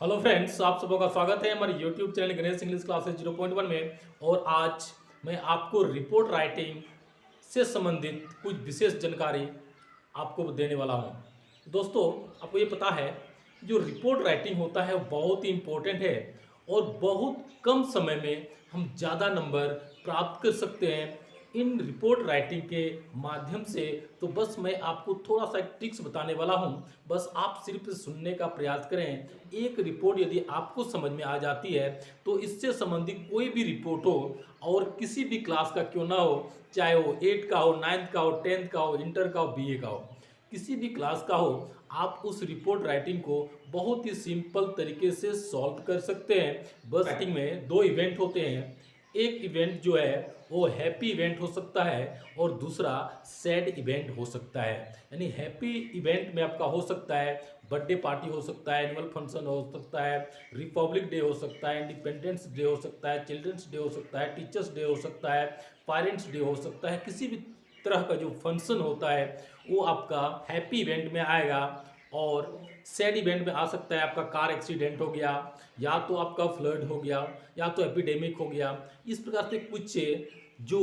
Hello friends, आप सबों का स्वागत है हमारे YouTube channel Ganesh English classes 0.1 में। और आज मैं आपको रिपोर्ट राइटिंग से संबंधित कुछ विशेष जानकारी आपको देने वाला हूं। दोस्तों, आपको ये पता है जो रिपोर्ट राइटिंग होता है वो बहुत ही इम्पोर्टेंट है और बहुत कम समय में हम ज़्यादा नंबर प्राप्त कर सकते हैं इन रिपोर्ट राइटिंग के माध्यम से। तो बस मैं आपको थोड़ा सा एक ट्रिक्स बताने वाला हूं, बस आप सिर्फ सुनने का प्रयास करें। एक रिपोर्ट यदि आपको समझ में आ जाती है तो इससे संबंधित कोई भी रिपोर्ट हो और किसी भी क्लास का क्यों ना हो, चाहे वो 8 का हो, 9th का हो, 10th का हो, इंटर का हो, बीए का हो, किसी भी क्लास का हो, आप उस रिपोर्ट राइटिंग को बहुत ही सिंपल तरीके से सॉल्व कर सकते हैं। बस राइटिंग में दो इवेंट होते हैं। एक इवेंट जो है वो हैप्पी इवेंट हो सकता है और दूसरा सैड इवेंट हो सकता है। यानी हैप्पी इवेंट में आपका हो सकता है बर्थडे पार्टी, हो सकता है एनुअल फंक्शन, हो सकता है रिपब्लिक डे, हो सकता है इंडिपेंडेंस डे, हो सकता है चिल्ड्रंस डे, हो सकता है टीचर्स डे, हो सकता है पेरेंट्स डे, हो सकता है। किसी भी तरह का जो फंक्शन होता है वो आपका हैप्पी इवेंट में आएगा। और सैड इवेंट में आ सकता है आपका कार एक्सीडेंट हो गया, या तो आपका फ्लड हो गया, या तो एपिडेमिक हो गया। इस प्रकार से कुछ जो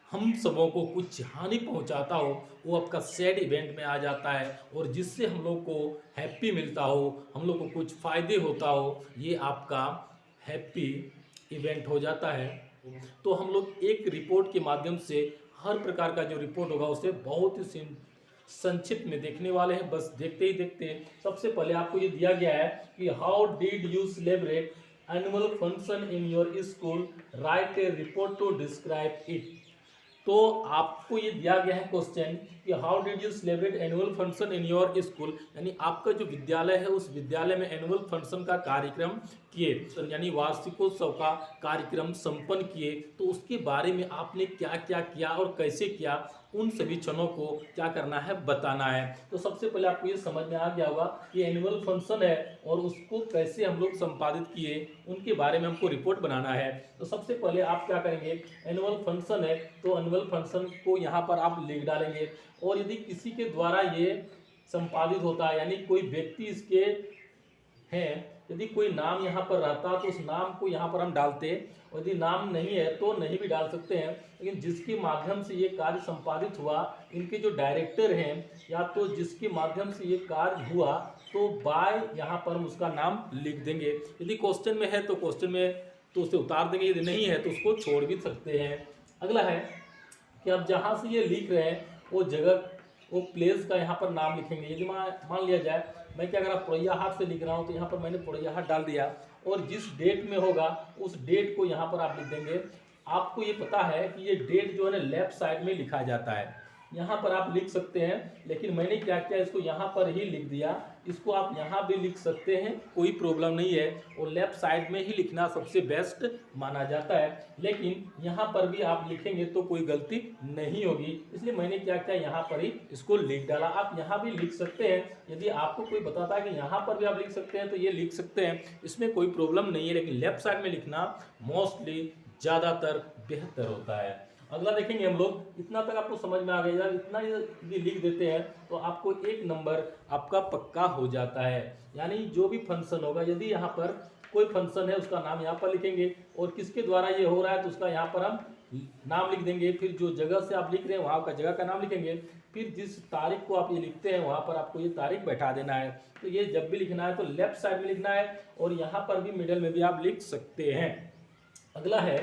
हम सबों को कुछ हानि पहुंचाता हो वो आपका सैड इवेंट में आ जाता है, और जिससे हम लोग को हैप्पी मिलता हो, हम लोग को कुछ फ़ायदे होता हो, ये आपका हैप्पी इवेंट हो जाता है। तो हम लोग एक रिपोर्ट के माध्यम से हर प्रकार का जो रिपोर्ट होगा उसे बहुत ही संक्षिप्त में देखने वाले हैं। बस देखते ही देखते सबसे पहले आपको ये दिया गया है कि how did you celebrate annual function in your school, write a report to describe it. तो आपको ये दिया गया है क्वेश्चन कि how did you celebrate annual function in your school, यानी आपका जो विद्यालय है उस विद्यालय में एनुअल फंक्शन का कार्यक्रम किए, यानी वार्षिकोत्सव का कार्यक्रम संपन्न किए। तो उसके बारे में आपने क्या क्या किया और कैसे किया, उन सभी क्षणों को क्या करना है, बताना है। तो सबसे पहले आपको ये समझ में आ गया होगा कि एनुअल फंक्शन है और उसको कैसे हम लोग संपादित किए, उनके बारे में हमको रिपोर्ट बनाना है। तो सबसे पहले आप क्या करेंगे, एनुअल फंक्शन है तो एनुअल फंक्शन को यहाँ पर आप लिख डालेंगे। और यदि किसी के द्वारा ये संपादित होता है, यानी कोई व्यक्ति इसके हैं, यदि कोई नाम यहाँ पर रहता तो उस नाम को यहाँ पर हम डालते, और यदि नाम नहीं है तो नहीं भी डाल सकते हैं। लेकिन जिसके माध्यम से ये कार्य संपादित हुआ, इनके जो डायरेक्टर हैं, या तो जिसके माध्यम से ये कार्य हुआ, तो बाय यहाँ पर हम उसका नाम लिख देंगे। यदि क्वेश्चन में है तो क्वेश्चन में तो उसे उतार देंगे, यदि नहीं है तो उसको छोड़ भी सकते हैं। अगला है कि अब जहाँ से ये लिख रहे हैं वो जगह, वो प्लेस का यहाँ पर नाम लिखेंगे। यदि मान लिया जाए मैं क्या करा, पुरैया हाट से लिख रहा हूँ, तो यहाँ पर मैंने पुरैया हाट डाल दिया, और जिस डेट में होगा उस डेट को यहाँ पर आप लिख देंगे। आपको ये पता है कि ये डेट जो है ना लेफ्ट साइड में लिखा जाता है, यहाँ पर आप लिख सकते हैं, लेकिन मैंने क्या किया, इसको यहाँ पर ही लिख दिया। इसको आप यहाँ भी लिख सकते हैं, कोई प्रॉब्लम नहीं है, और लेफ्ट साइड में ही लिखना सबसे बेस्ट माना जाता है। लेकिन यहाँ पर भी आप लिखेंगे तो कोई गलती नहीं होगी, इसलिए मैंने क्या किया, यहाँ पर ही इसको लिख डाला। आप यहाँ भी लिख सकते हैं, यदि आपको कोई बताता है कि यहाँ पर भी आप लिख सकते हैं तो ये लिख सकते हैं, इसमें कोई प्रॉब्लम नहीं है। लेकिन लेफ्ट साइड में लिखना मोस्टली ज़्यादातर बेहतर होता है। अगला देखेंगे हम लोग, इतना तक आपको समझ में आ गया, इतना यदि लिख देते हैं तो आपको एक नंबर आपका पक्का हो जाता है। यानी जो भी फंक्शन होगा, यदि यहाँ पर कोई फंक्शन है उसका नाम यहाँ पर लिखेंगे, और किसके द्वारा ये हो रहा है तो उसका यहाँ पर हम नाम लिख देंगे। फिर जो जगह से आप लिख रहे हैं वहाँ का जगह का नाम लिखेंगे। फिर जिस तारीख को आप ये लिखते हैं वहाँ पर आपको ये तारीख बैठा देना है। तो ये जब भी लिखना है तो लेफ्ट साइड में लिखना है, और यहाँ पर भी मिडल में भी आप लिख सकते हैं। अगला है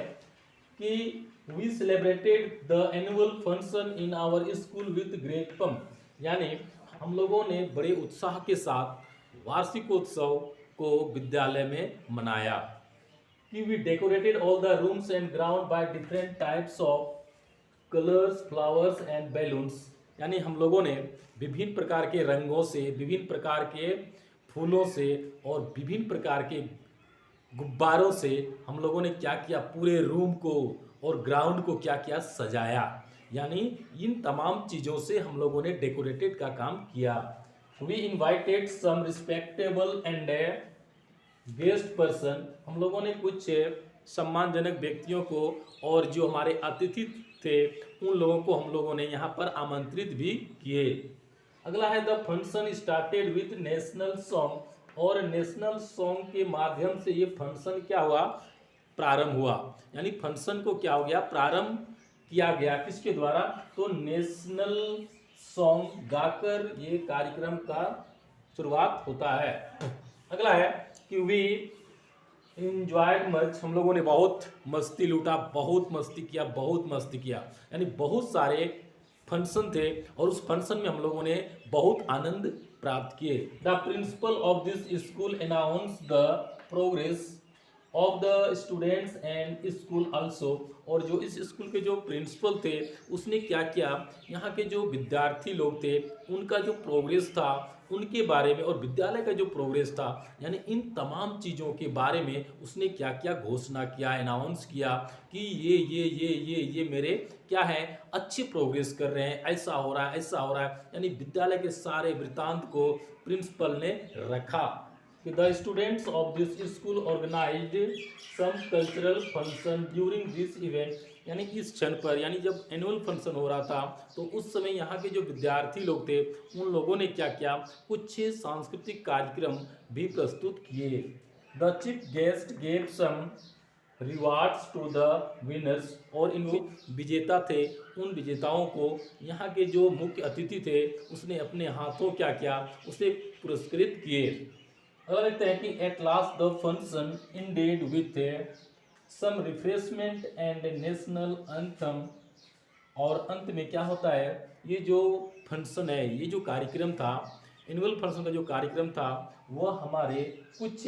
कि we celebrated the annual function in our school with great pomp, यानी हम लोगों ने बड़े उत्साह के साथ वार्षिकोत्सव को विद्यालय में मनाया। कि we decorated all the rooms and ground by different types of colors, flowers and balloons, यानी हम लोगों ने विभिन्न प्रकार के रंगों से, विभिन्न प्रकार के फूलों से और विभिन्न प्रकार के गुब्बारों से हम लोगों ने क्या किया, पूरे रूम को और ग्राउंड को क्या किया, सजाया। यानी इन तमाम चीज़ों से हम लोगों ने डेकोरेटेड का काम किया। We invited some respectable and guest person, हम लोगों ने कुछ सम्मानजनक व्यक्तियों को और जो हमारे अतिथि थे उन लोगों को हम लोगों ने यहाँ पर आमंत्रित भी किए। अगला है the function started with national song और नेशनल सॉन्ग के माध्यम से ये फंक्शन क्या हुआ, प्रारंभ हुआ। यानी फंक्शन को क्या हो गया, प्रारंभ किया गया किसके द्वारा, तो नेशनल सॉन्ग गाकर ये कार्यक्रम का शुरुआत होता है। अगला है कि वी इंजॉयड मच, हम लोगों ने बहुत मस्ती लूटा, बहुत मस्ती किया, बहुत मस्ती किया। यानी बहुत सारे फंक्शन थे और उस फंक्शन में हम लोगों ने बहुत आनंद प्राप्त किए। The principle of this school announce the progress of the students and school also, और जो इस स्कूल के जो प्रिंसिपल थे उसने क्या किया, यहाँ के जो विद्यार्थी लोग थे उनका जो प्रोग्रेस था उनके बारे में, और विद्यालय का जो प्रोग्रेस था, यानी इन तमाम चीज़ों के बारे में उसने क्या क्या घोषणा किया, अनाउंस किया कि ये मेरे क्या है, अच्छे प्रोग्रेस कर रहे हैं, ऐसा हो रहा है, ऐसा हो रहा है। यानी विद्यालय के सारे वृत्तांत को प्रिंसिपल ने रखा। The students of this school organized some cultural function during this event, यानी इस क्षण पर, यानी जब एनुअल फंक्शन हो रहा था तो उस समय यहाँ के जो विद्यार्थी लोग थे उन लोगों ने क्या किया, कुछ सांस्कृतिक कार्यक्रम भी प्रस्तुत किए। The chief guest gave some rewards to the winners, और इन विजेता थे उन विजेताओं को यहाँ के जो मुख्य अतिथि थे उसने अपने हाथों क्या किया, उसे पुरस्कृत किए। अगला देखते हैं कि at last the function ended with some refreshment and national anthem, और अंत में क्या होता है, ये जो फंक्शन है, ये जो कार्यक्रम था, एनुअल फंक्शन का जो कार्यक्रम था वह हमारे कुछ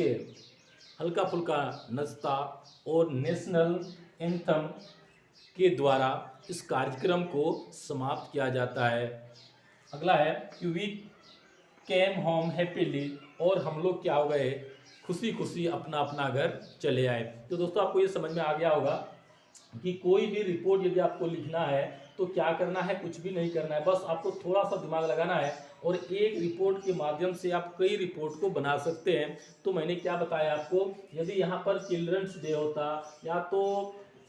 हल्का फुल्का नाश्ता और नेशनल एंथम के द्वारा इस कार्यक्रम को समाप्त किया जाता है। अगला है कि वी केम होम हैप्पीली, और हम लोग क्या हो गए, खुशी खुशी अपना अपना घर चले आए। तो दोस्तों आपको ये समझ में आ गया होगा कि कोई भी रिपोर्ट यदि आपको लिखना है तो क्या करना है, कुछ भी नहीं करना है, बस आपको थोड़ा सा दिमाग लगाना है और एक रिपोर्ट के माध्यम से आप कई रिपोर्ट को बना सकते हैं। तो मैंने क्या बताया आपको, यदि यहाँ पर चिल्ड्रंस डे होता, या तो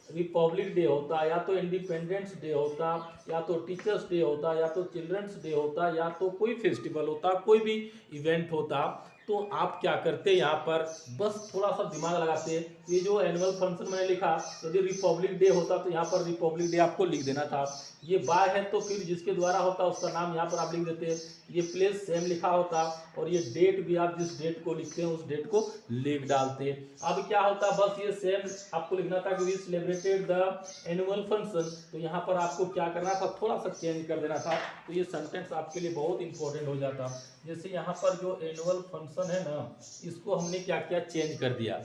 रिपब्लिक डे होता, या तो इंडिपेंडेंस डे होता, या तो टीचर्स डे होता, या तो चिल्ड्रंस डे होता, या तो कोई फेस्टिवल होता, कोई भी इवेंट होता, तो आप क्या करते यहाँ पर बस थोड़ा सा दिमाग लगाते। ये जो एनुअल फंक्शन मैंने लिखा, यदि रिपब्लिक डे होता तो यहाँ पर रिपब्लिक डे आपको लिख देना था। ये बाय है तो फिर जिसके द्वारा होता उसका नाम यहाँ पर आप लिख देते। ये प्लेस सेम लिखा होता और ये डेट भी आप जिस डेट को लिखते हैं उस डेट को लिख डालते। अब क्या होता, बस ये सेम आपको लिखना था कि we celebrated the annual function, तो यहाँ पर आपको क्या करना था, थोड़ा सा चेंज कर देना था, तो ये सेंटेंस आपके लिए बहुत इंपॉर्टेंट हो जाता। जैसे यहाँ पर जो एनुअल फंक्शन है ना, इसको हमने क्या किया, चेंज कर दिया।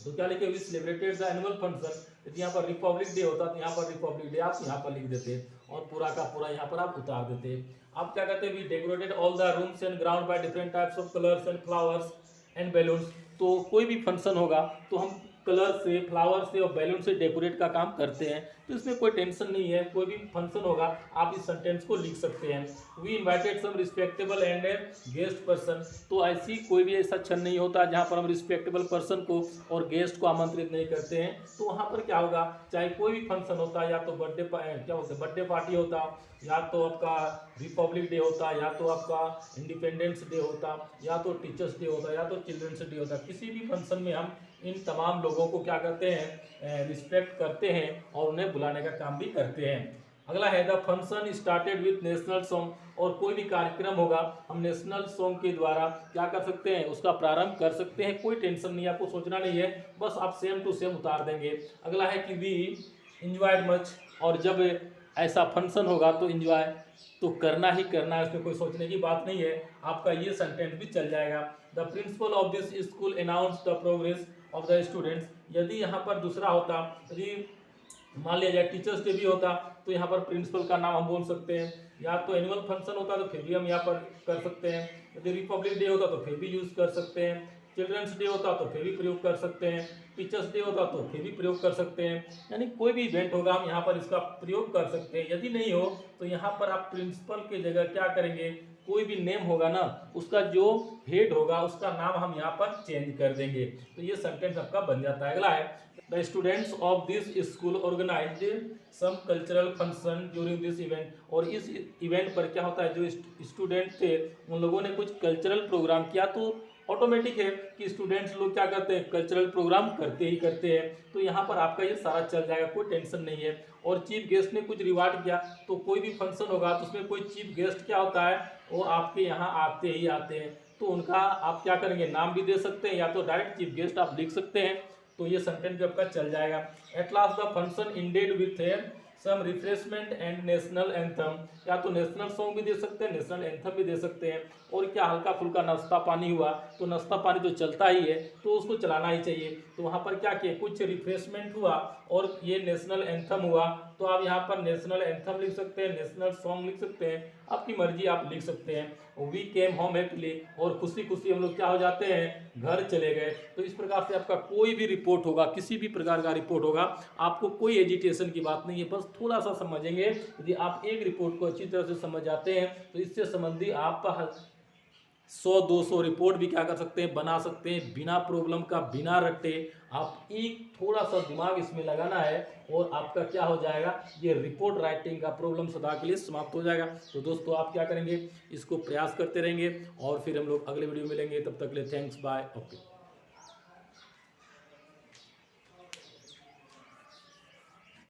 तो क्या लिखे, we celebrated the annual function, यदि यहाँ पर रिपब्लिक डे होता तो यहाँ पर रिपब्लिक डे आप यहाँ पर लिख देते और पूरा का पूरा यहाँ पर आप उतार देते। आप क्या कहते हैं, we decorated all the rooms and ground by different types of colours and flowers and balloons. तो कोई भी फंक्शन होगा तो हम कलर से, फ्लावर से और बैलून से डेकोरेट का काम करते हैं, तो इसमें कोई टेंशन नहीं है। कोई भी फंक्शन होगा आप इस सेंटेंस को लिख सकते हैं। We invited some respectable and guest person, तो ऐसी कोई भी ऐसा क्षण नहीं होता जहां पर हम रिस्पेक्टेबल पर्सन को और गेस्ट को आमंत्रित नहीं करते हैं। तो वहां पर क्या होगा, चाहे कोई भी फंक्शन होता, या तो बर्थडे क्या होता है, बर्थडे पार्टी होता, या तो आपका रिपब्लिक डे होता, या तो आपका इंडिपेंडेंस डे होता, या तो टीचर्स डे होता, या तो चिल्ड्रंस डे होता, किसी भी फंक्शन में हम इन तमाम लोगों को क्या करते हैं, रिस्पेक्ट करते हैं और उन्हें बुलाने का काम भी करते हैं। अगला है the function started with national song, और कोई भी कार्यक्रम होगा हम नेशनल सॉन्ग के द्वारा क्या कर सकते हैं, उसका प्रारंभ कर सकते हैं। कोई टेंशन नहीं, आपको सोचना नहीं है, बस आप सेम टू सेम उतार देंगे। अगला है कि वी एंजॉयड मच, और जब ऐसा फंक्शन होगा तो एंजॉय तो करना ही करना है, उसमें कोई सोचने की बात नहीं है, आपका ये सेंटेंस भी चल जाएगा। The principle of this school announce the progress of the students, यदि यहाँ पर दूसरा होता, यदि मान लिया जाए टीचर्स डे भी होता तो यहाँ पर प्रिंसिपल का नाम हम बोल सकते हैं, या तो एनुअल फंक्शन होता तो फिर भी हम यहाँ पर कर सकते हैं, यदि रिपब्लिक डे होता तो फिर भी यूज़ कर सकते हैं, चिल्ड्रंस डे होता तो फिर भी प्रयोग कर सकते हैं, टीचर्स डे होता तो फिर भी प्रयोग कर सकते हैं। यानी कोई भी इवेंट होगा हम यहाँ पर इसका प्रयोग कर सकते हैं। यदि नहीं हो तो यहाँ पर आप प्रिंसिपल के जगह क्या करेंगे, कोई भी नेम होगा ना, उसका जो हेड होगा उसका नाम हम यहाँ पर चेंज कर देंगे, तो ये सेंटेंस आपका बन जाता है। अगला है the students of this school organised some cultural function during this event, और इस इवेंट पर क्या होता है, जो स्टूडेंट थे उन लोगों ने कुछ कल्चरल प्रोग्राम किया। तो ऑटोमेटिक है कि स्टूडेंट्स लोग क्या करते हैं, कल्चरल प्रोग्राम करते ही करते हैं। तो यहाँ पर आपका ये सारा चल जाएगा, कोई टेंशन नहीं है। और चीफ गेस्ट ने कुछ रिवार्ड किया, तो कोई भी फंक्शन होगा तो उसमें कोई चीफ गेस्ट क्या होता है, वो आपके यहाँ आते ही आते हैं। तो उनका आप क्या करेंगे, नाम भी दे सकते हैं या तो डायरेक्ट चीफ गेस्ट आप लिख सकते हैं। तो ये सेंटेंस आपका चल जाएगा। At last the function ended with some refreshment and national anthem, या तो नेशनल सॉन्ग भी दे सकते हैं, नेशनल एंथम भी दे सकते हैं। और क्या हल्का फुल्का नाश्ता पानी हुआ, तो नाश्ता पानी तो चलता ही है तो उसको चलाना ही चाहिए। तो वहाँ पर क्या किया, कुछ रिफ्रेशमेंट हुआ और ये नेशनल एंथम हुआ, तो आप यहाँ पर नेशनल एंथम लिख सकते हैं, नेशनल सॉन्ग लिख सकते हैं, आपकी मर्जी आप लिख सकते हैं। वी केम होम हैप्पीली, और खुशी खुशी हम लोग क्या हो जाते हैं, घर चले गए। तो इस प्रकार से आपका कोई भी रिपोर्ट होगा, किसी भी प्रकार का रिपोर्ट होगा, आपको कोई एजिटेशन की बात नहीं है, बस थोड़ा सा समझेंगे। यदि आप एक रिपोर्ट को अच्छी तरह से समझ जाते हैं तो इससे संबंधी आप 100-200 रिपोर्ट भी क्या कर सकते हैं, बना सकते हैं, बिना प्रॉब्लम का, बिना रट्टे। आप एक थोड़ा सा दिमाग इसमें लगाना है और आपका क्या हो जाएगा, ये रिपोर्ट राइटिंग का प्रॉब्लम सदा के लिए समाप्त हो जाएगा। तो दोस्तों आप क्या करेंगे, इसको प्रयास करते रहेंगे और फिर हम लोग अगले वीडियो में मिलेंगे। तब तक के लिए थैंक्स, बाय, ओके।